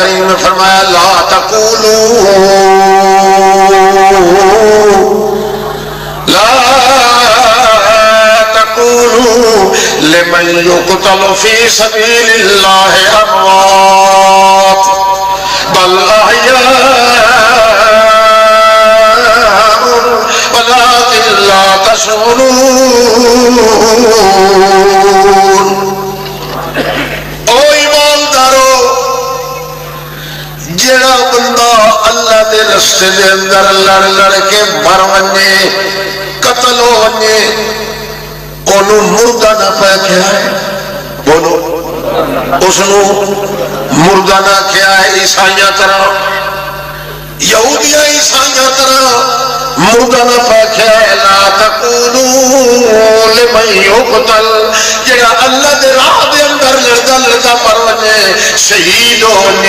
کریم نے فرمایا لا تقولوا لمن يقتل في سبيل الله أموات بل أحياء ولكن لا تشعرون. او ایماندارو جڑا بندہ اللہ دے رستے دے اندر لڑ لڑ کے مر ونے قتل ہو ونے انہوں مردہ نہ پہ کیا ہے بولو اس نے مردہ نہ کیا ہے عیسائیاں طرح یہودیاں عیسائیاں طرح مردہ نہ پہ کیا ہے لا تقولوا لمن يقتل جگہ اللہ دے راہ دے اندر لڑتا لڑتا مر ونے شہید ہونے